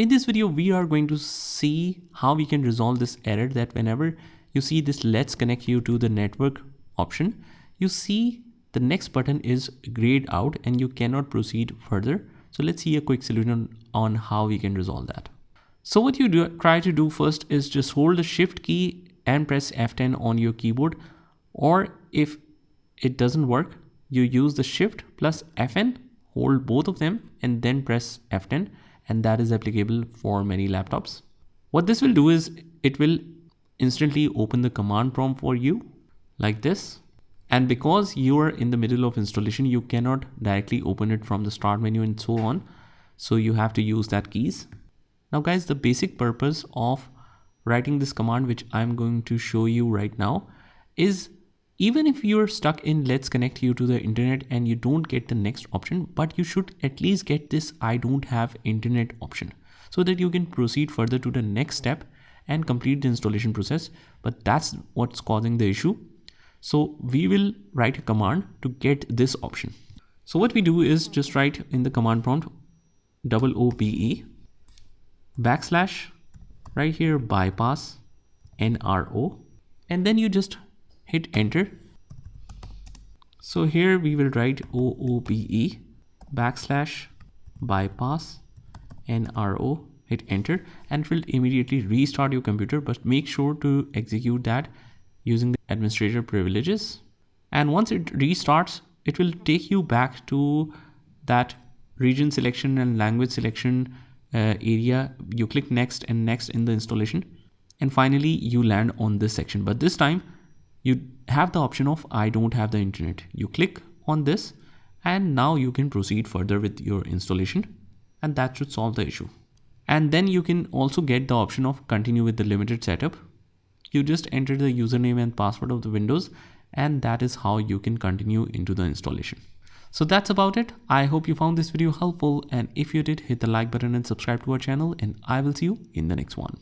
In this video, we are going to see how we can resolve this error that whenever you see this let's connect you to the network option, you see the next button is grayed out and you cannot proceed further. So let's see a quick solution on how we can resolve that. So what you try to do first is just hold the shift key and press F10 on your keyboard, or if it doesn't work, you use the shift plus Fn, hold both of them and then press F10, and that is applicable for many laptops. What this will do is it will instantly open the command prompt for you like this. And because you are in the middle of installation, you cannot directly open it from the start menu and so on. So you have to use that keys. Now guys, the basic purpose of writing this command, which I'm going to show you right now, is even if you're stuck in let's connect you to the internet and you don't get the next option, but you should at least get this I don't have internet option so that you can proceed further to the next step and complete the installation process. But that's what's causing the issue. So we will write a command to get this option. So what we do is just write in the command prompt OOBE / right here bypass NRO, and then you just hit enter. So here we will write OOBE / bypass NRO, hit enter, and it will immediately restart your computer, but make sure to execute that using the administrator privileges. And once it restarts, it will take you back to that region selection and language selection area. You click next and next in the installation, and finally you land on this section. But this time you have the option of I don't have the internet. You click on this and now you can proceed further with your installation, and that should solve the issue. And then you can also get the option of continue with the limited setup. You just enter the username and password of the Windows, and that is how you can continue into the installation. So that's about it. I hope you found this video helpful, and if you did, hit the like button and subscribe to our channel, and I will see you in the next one.